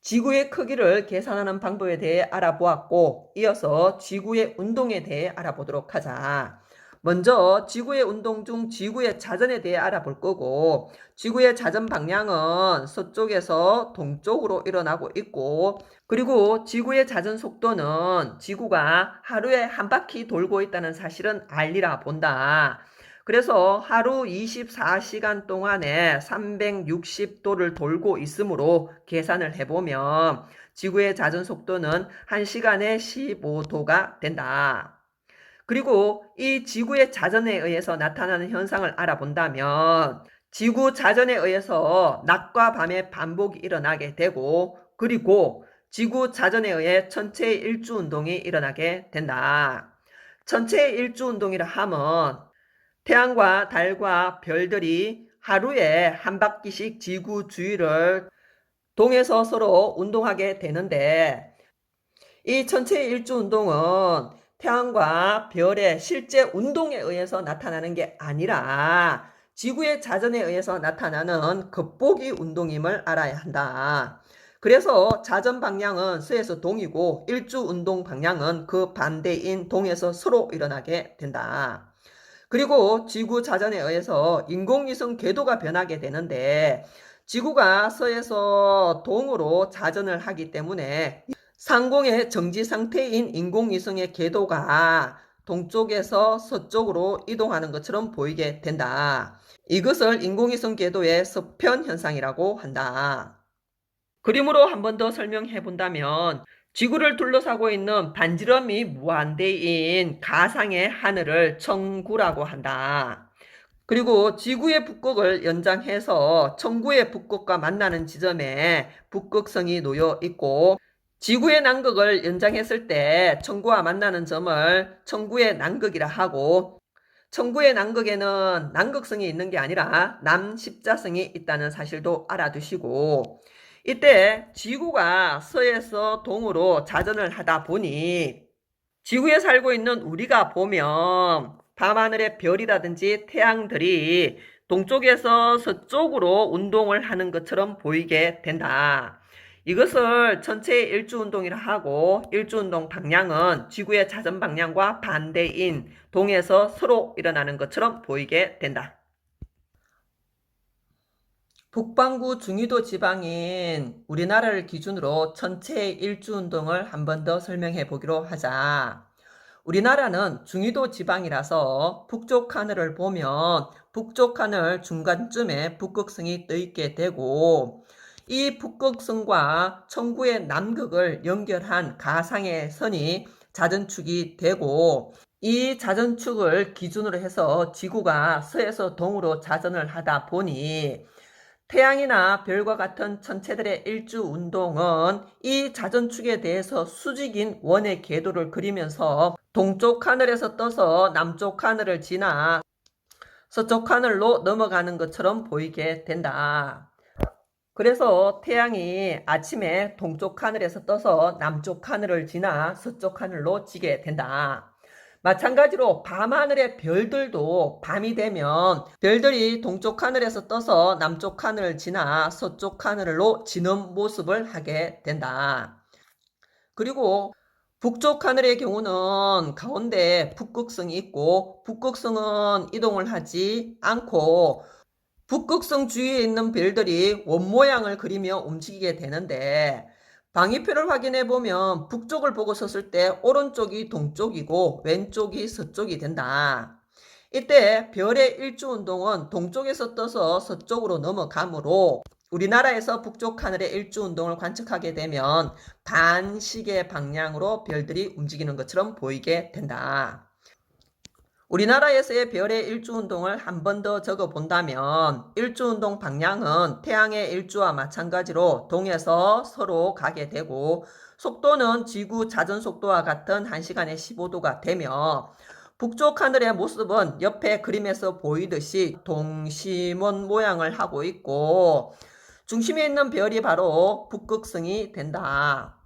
지구의 크기를 계산하는 방법에 대해 알아보았고, 이어서 지구의 운동에 대해 알아보도록 하자. 먼저 지구의 운동 중 지구의 자전에 대해 알아볼 거고, 지구의 자전 방향은 서쪽에서 동쪽으로 일어나고 있고, 그리고 지구의 자전 속도는 지구가 하루에 한 바퀴 돌고 있다는 사실은 알리라 본다. 그래서 하루 24시간 동안에 360도를 돌고 있으므로 계산을 해보면 지구의 자전 속도는 1시간에 15도가 된다. 그리고 이 지구의 자전에 의해서 나타나는 현상을 알아본다면 지구 자전에 의해서 낮과 밤의 반복이 일어나게 되고, 그리고 지구 자전에 의해 천체의 일주 운동이 일어나게 된다. 천체의 일주 운동이라 하면 태양과 달과 별들이 하루에 한 바퀴씩 지구 주위를 동에서 서로 운동하게 되는데, 이 천체의 일주 운동은 태양과 별의 실제 운동에 의해서 나타나는 게 아니라 지구의 자전에 의해서 나타나는 겉보기 운동임을 알아야 한다. 그래서 자전 방향은 서에서 동이고 일주 운동 방향은 그 반대인 동에서 서로 일어나게 된다. 그리고 지구 자전에 의해서 인공위성 궤도가 변하게 되는데, 지구가 서에서 동으로 자전을 하기 때문에 상공의 정지 상태인 인공위성의 궤도가 동쪽에서 서쪽으로 이동하는 것처럼 보이게 된다. 이것을 인공위성 궤도의 서편 현상이라고 한다. 그림으로 한 번 더 설명해 본다면, 지구를 둘러싸고 있는 반지름이 무한대인 가상의 하늘을 청구라고 한다. 그리고 지구의 북극을 연장해서 청구의 북극과 만나는 지점에 북극성이 놓여 있고, 지구의 남극을 연장했을 때 청구와 만나는 점을 청구의 남극이라 하고, 청구의 남극에는 남극성이 있는 게 아니라 남십자성이 있다는 사실도 알아두시고, 이때 지구가 서에서 동으로 자전을 하다 보니 지구에 살고 있는 우리가 보면 밤하늘의 별이라든지 태양들이 동쪽에서 서쪽으로 운동을 하는 것처럼 보이게 된다. 이것을 전체의 일주운동이라 하고, 일주운동 방향은 지구의 자전 방향과 반대인 동에서 서로 일어나는 것처럼 보이게 된다. 북반구 중위도 지방인 우리나라를 기준으로 전체의 일주운동을 한 번 더 설명해 보기로 하자. 우리나라는 중위도 지방이라서 북쪽 하늘을 보면 북쪽 하늘 중간쯤에 북극성이 떠 있게 되고, 이 북극성과 청구의 남극을 연결한 가상의 선이 자전축이 되고, 이 자전축을 기준으로 해서 지구가 서에서 동으로 자전을 하다 보니 태양이나 별과 같은 천체들의 일주 운동은 이 자전축에 대해서 수직인 원의 궤도를 그리면서 동쪽 하늘에서 떠서 남쪽 하늘을 지나 서쪽 하늘로 넘어가는 것처럼 보이게 된다. 그래서 태양이 아침에 동쪽 하늘에서 떠서 남쪽 하늘을 지나 서쪽 하늘로 지게 된다. 마찬가지로 밤하늘의 별들도 밤이 되면 별들이 동쪽 하늘에서 떠서 남쪽 하늘을 지나 서쪽 하늘로 지는 모습을 하게 된다. 그리고 북쪽 하늘의 경우는 가운데 북극성이 있고, 북극성은 이동을 하지 않고 북극성 주위에 있는 별들이 원 모양을 그리며 움직이게 되는데, 방위표를 확인해 보면 북쪽을 보고 섰을 때 오른쪽이 동쪽이고 왼쪽이 서쪽이 된다. 이때 별의 일주운동은 동쪽에서 떠서 서쪽으로 넘어가므로 우리나라에서 북쪽 하늘의 일주운동을 관측하게 되면 반시계 방향으로 별들이 움직이는 것처럼 보이게 된다. 우리나라에서의 별의 일주운동을 한 번 더 적어 본다면, 일주운동 방향은 태양의 일주와 마찬가지로 동에서 서로 가게 되고, 속도는 지구 자전 속도와 같은 1시간에 15도가 되며, 북쪽 하늘의 모습은 옆에 그림에서 보이듯이 동심원 모양을 하고 있고, 중심에 있는 별이 바로 북극성이 된다.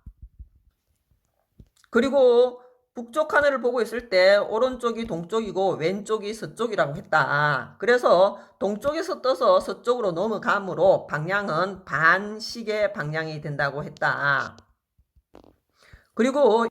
그리고 북쪽 하늘을 보고 있을 때 오른쪽이 동쪽이고 왼쪽이 서쪽이라고 했다. 그래서 동쪽에서 떠서 서쪽으로 넘어가므로 방향은 반시계 방향이 된다고 했다. 그리고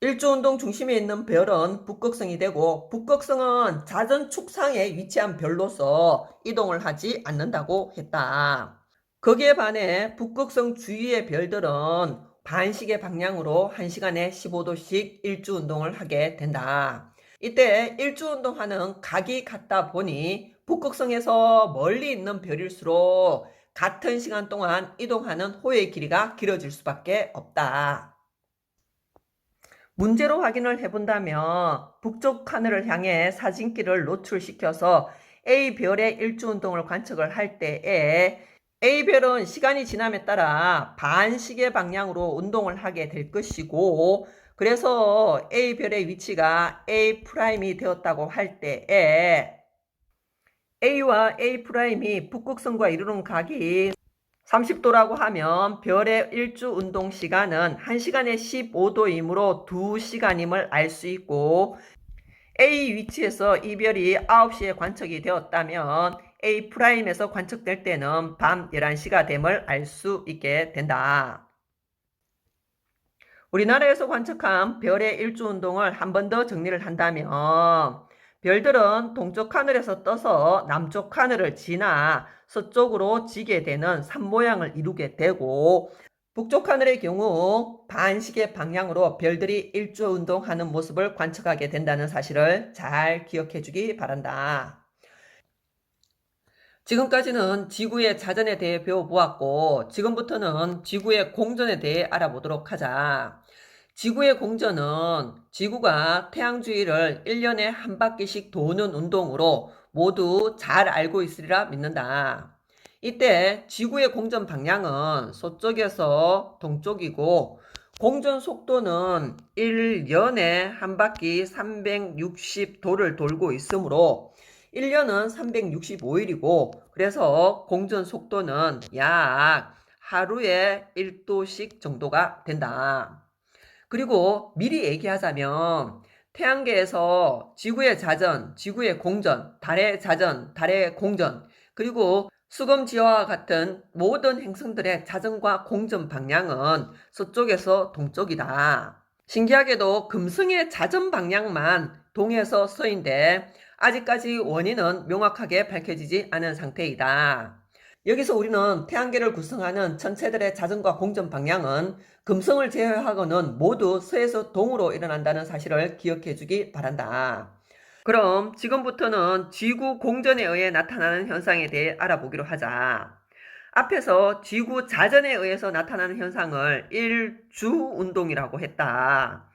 일주운동 중심에 있는 별은 북극성이 되고 북극성은 자전축상에 위치한 별로서 이동을 하지 않는다고 했다. 거기에 반해 북극성 주위의 별들은 반시계 방향으로 1시간에 15도씩 일주운동을 하게 된다. 이때 일주운동하는 각이 같다 보니 북극성에서 멀리 있는 별일수록 같은 시간 동안 이동하는 호의 길이가 길어질 수밖에 없다. 문제로 확인을 해본다면 북쪽 하늘을 향해 사진기를 노출시켜서 A별의 일주운동을 관측을 할 때에 A별은 시간이 지남에 따라 반시계 방향으로 운동을 하게 될 것이고, 그래서 A별의 위치가 A'이 되었다고 할 때에 A와 A'이 북극성과 이루는 각이 30도라고 하면 별의 일주 운동 시간은 1시간에 15도이므로 2시간임을 알 수 있고, A 위치에서 이 별이 9시에 관측이 되었다면 A'에서 관측될 때는 밤 11시가 됨을 알 수 있게 된다. 우리나라에서 관측한 별의 일주운동을 한 번 더 정리를 한다면 별들은 동쪽 하늘에서 떠서 남쪽 하늘을 지나 서쪽으로 지게 되는 산 모양을 이루게 되고, 북쪽 하늘의 경우 반시계 방향으로 별들이 일주운동하는 모습을 관측하게 된다는 사실을 잘 기억해 주기 바란다. 지금까지는 지구의 자전에 대해 배워보았고, 지금부터는 지구의 공전에 대해 알아보도록 하자. 지구의 공전은 지구가 태양 주위를 1년에 한 바퀴씩 도는 운동으로 모두 잘 알고 있으리라 믿는다. 이때 지구의 공전 방향은 서쪽에서 동쪽이고, 공전 속도는 1년에 한 바퀴 360도를 돌고 있으므로 1년은 365일이고, 그래서 공전 속도는 약 하루에 1도씩 정도가 된다. 그리고 미리 얘기하자면 태양계에서 지구의 자전, 지구의 공전, 달의 자전, 달의 공전, 그리고 수금지화와 같은 모든 행성들의 자전과 공전 방향은 서쪽에서 동쪽이다. 신기하게도 금성의 자전 방향만 동에서 서인데 아직까지 원인은 명확하게 밝혀지지 않은 상태이다. 여기서 우리는 태양계를 구성하는 천체들의 자전과 공전 방향은 금성을 제외하고는 모두 서에서 동으로 일어난다는 사실을 기억해 주기 바란다. 그럼 지금부터는 지구 공전에 의해 나타나는 현상에 대해 알아보기로 하자. 앞에서 지구 자전에 의해서 나타나는 현상을 일주운동이라고 했다.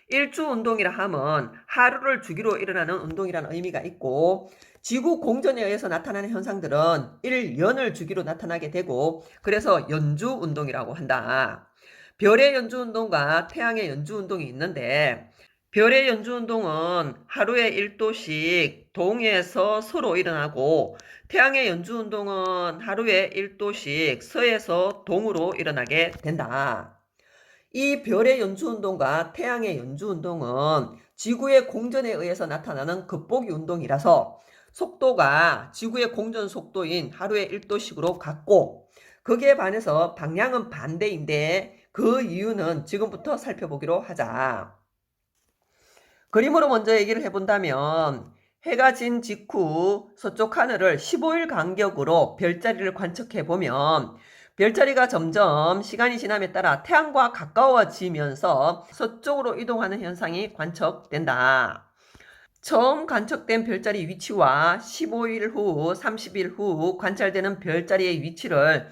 일주운동이라 하면 하루를 주기로 일어나는 운동이라는 의미가 있고, 지구 공전에 의해서 나타나는 현상들은 1년을 주기로 나타나게 되고, 그래서 연주운동이라고 한다. 별의 연주운동과 태양의 연주운동이 있는데, 별의 연주운동은 하루에 1도씩 동에서 서로 일어나고, 태양의 연주운동은 하루에 1도씩 서에서 동으로 일어나게 된다. 이 별의 연주운동과 태양의 연주운동은 지구의 공전에 의해서 나타나는 겉보기 운동이라서 속도가 지구의 공전 속도인 하루에 1도씩으로 같고, 거기에 반해서 방향은 반대인데 그 이유는 지금부터 살펴보기로 하자. 그림으로 먼저 얘기를 해본다면 해가 진 직후 서쪽 하늘을 15일 간격으로 별자리를 관측해보면 별자리가 점점 시간이 지남에 따라 태양과 가까워지면서 서쪽으로 이동하는 현상이 관측된다. 처음 관측된 별자리 위치와 15일 후, 30일 후 관찰되는 별자리의 위치를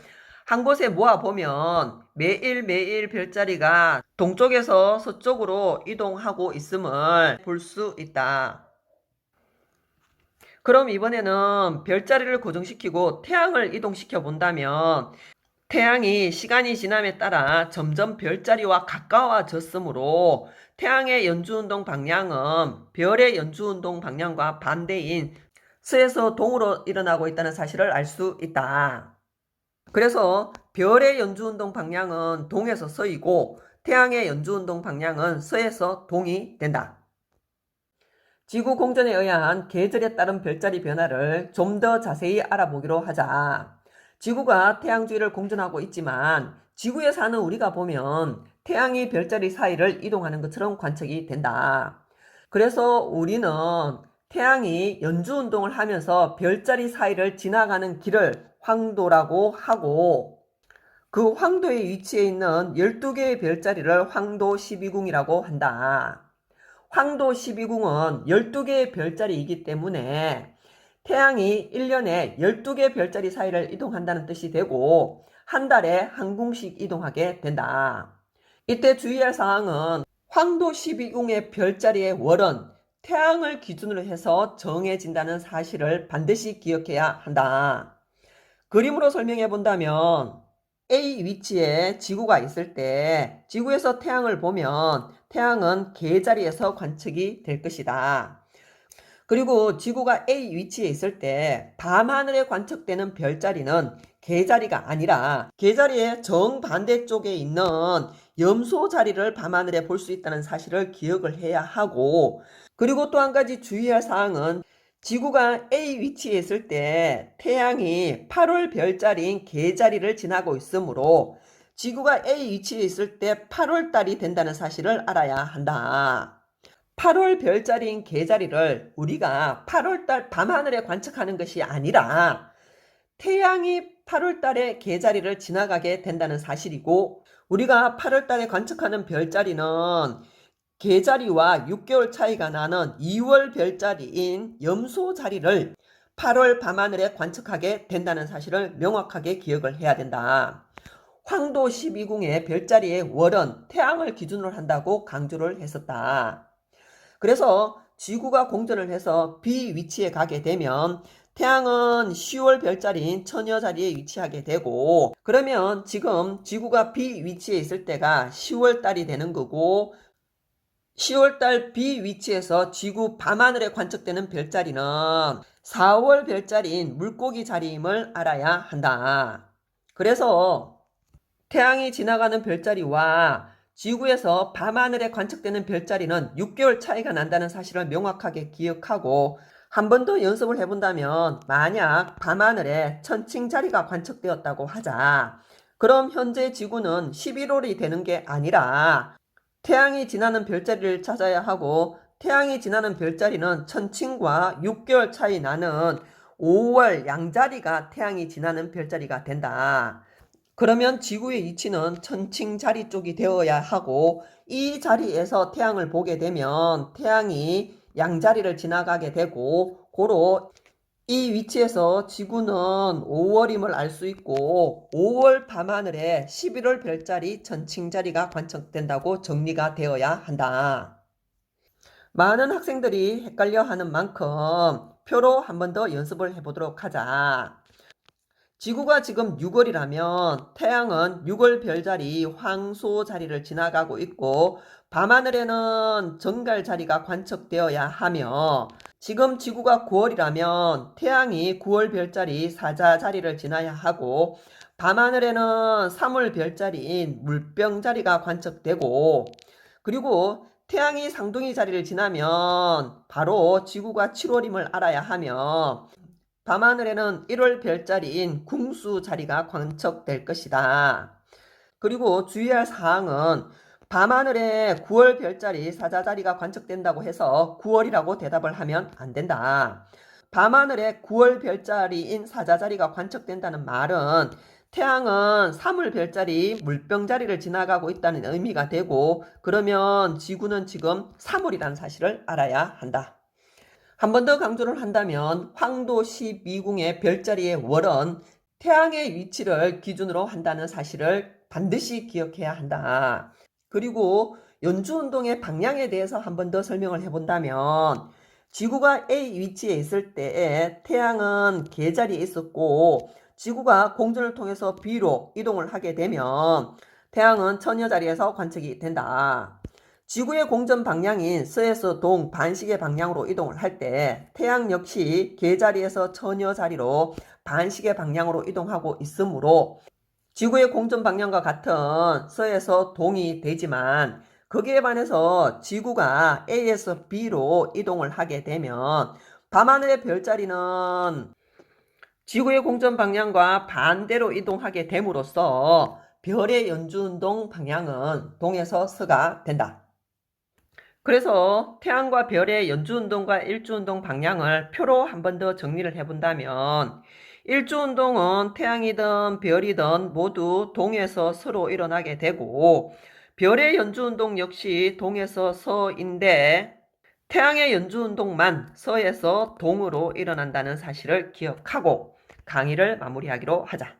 한 곳에 모아보면 매일매일 별자리가 동쪽에서 서쪽으로 이동하고 있음을 볼 수 있다. 그럼 이번에는 별자리를 고정시키고 태양을 이동시켜 본다면 태양이 시간이 지남에 따라 점점 별자리와 가까워졌으므로 태양의 연주운동 방향은 별의 연주운동 방향과 반대인 서에서 동으로 일어나고 있다는 사실을 알 수 있다. 그래서 별의 연주운동 방향은 동에서 서이고 태양의 연주운동 방향은 서에서 동이 된다. 지구 공전에 의한 계절에 따른 별자리 변화를 좀 더 자세히 알아보기로 하자. 지구가 태양 주위를 공전하고 있지만 지구에 사는 우리가 보면 태양이 별자리 사이를 이동하는 것처럼 관측이 된다. 그래서 우리는 태양이 연주운동을 하면서 별자리 사이를 지나가는 길을 황도라고 하고, 그 황도의 위치에 있는 12개의 별자리를 황도 12궁이라고 한다. 황도 12궁은 12개의 별자리이기 때문에 태양이 1년에 12개 별자리 사이를 이동한다는 뜻이 되고 한 달에 한 궁씩 이동하게 된다. 이때 주의할 사항은 황도 12궁의 별자리의 월은 태양을 기준으로 해서 정해진다는 사실을 반드시 기억해야 한다. 그림으로 설명해 본다면 A 위치에 지구가 있을 때 지구에서 태양을 보면 태양은 개자리에서 관측이 될 것이다. 그리고 지구가 A 위치에 있을 때 밤하늘에 관측되는 별자리는 개자리가 아니라 개자리의 정반대쪽에 있는 염소 자리를 밤하늘에 볼 수 있다는 사실을 기억을 해야 하고, 그리고 또 한 가지 주의할 사항은 지구가 A 위치에 있을 때 태양이 8월 별자리인 개자리를 지나고 있으므로 지구가 A 위치에 있을 때 8월 달이 된다는 사실을 알아야 한다. 8월 별자리인 개자리를 우리가 8월 달 밤하늘에 관측하는 것이 아니라 태양이 8월 달에 개자리를 지나가게 된다는 사실이고, 우리가 8월 달에 관측하는 별자리는 개자리와 6개월 차이가 나는 2월 별자리인 염소 자리를 8월 밤하늘에 관측하게 된다는 사실을 명확하게 기억을 해야 된다. 황도 12궁의 별자리의 월은 태양을 기준으로 한다고 강조를 했었다. 그래서 지구가 공전을 해서 B 위치에 가게 되면 태양은 10월 별자리인 처녀 자리에 위치하게 되고, 그러면 지금 지구가 B 위치에 있을 때가 10월 달이 되는 거고, 10월달 B 위치에서 지구 밤하늘에 관측되는 별자리는 4월 별자리인 물고기 자리임을 알아야 한다. 그래서 태양이 지나가는 별자리와 지구에서 밤하늘에 관측되는 별자리는 6개월 차이가 난다는 사실을 명확하게 기억하고, 한 번 더 연습을 해본다면 만약 밤하늘에 천칭자리가 관측되었다고 하자. 그럼 현재 지구는 11월이 되는 게 아니라 태양이 지나는 별자리를 찾아야 하고, 태양이 지나는 별자리는 천칭과 6개월 차이 나는 5월 양자리가 태양이 지나는 별자리가 된다. 그러면 지구의 위치는 천칭 자리 쪽이 되어야 하고, 이 자리에서 태양을 보게 되면 태양이 양자리를 지나가게 되고, 고로 이 위치에서 지구는 5월임을 알 수 있고 5월 밤하늘에 11월 별자리 천칭자리가 관측된다고 정리가 되어야 한다. 많은 학생들이 헷갈려하는 만큼 표로 한 번 더 연습을 해보도록 하자. 지구가 지금 6월이라면 태양은 6월 별자리 황소 자리를 지나가고 있고 밤하늘에는 정갈 자리가 관측되어야 하며, 지금 지구가 9월이라면 태양이 9월 별자리 사자 자리를 지나야 하고 밤하늘에는 3월 별자리인 물병 자리가 관측되고, 그리고 태양이 상둥이 자리를 지나면 바로 지구가 7월임을 알아야 하며 밤하늘에는 1월 별자리인 궁수 자리가 관측될 것이다. 그리고 주의할 사항은 밤하늘에 9월 별자리 사자 자리가 관측된다고 해서 9월이라고 대답을 하면 안 된다. 밤하늘에 9월 별자리인 사자 자리가 관측된다는 말은 태양은 3월 별자리 물병 자리를 지나가고 있다는 의미가 되고, 그러면 지구는 지금 3월이라는 사실을 알아야 한다. 한 번 더 강조를 한다면 황도 12궁의 별자리의 월은 태양의 위치를 기준으로 한다는 사실을 반드시 기억해야 한다. 그리고 연주운동의 방향에 대해서 한 번 더 설명을 해본다면, 지구가 A 위치에 있을 때에 태양은 개자리에 있었고 지구가 공전을 통해서 B로 이동을 하게 되면 태양은 처녀 자리에서 관측이 된다. 지구의 공전 방향인 서에서 동 반시계 방향으로 이동을 할 때 태양 역시 개자리에서 처녀 자리로 반시계 방향으로 이동하고 있으므로 지구의 공전 방향과 같은 서에서 동이 되지만 거기에 반해서 지구가 A에서 B로 이동을 하게 되면 밤하늘의 별자리는 지구의 공전 방향과 반대로 이동하게 됨으로써 별의 연주운동 방향은 동에서 서가 된다. 그래서 태양과 별의 연주운동과 일주운동 방향을 표로 한 번 더 정리를 해본다면 일주운동은 태양이든 별이든 모두 동에서 서로 일어나게 되고 별의 연주운동 역시 동에서 서인데 태양의 연주운동만 서에서 동으로 일어난다는 사실을 기억하고 강의를 마무리하기로 하자.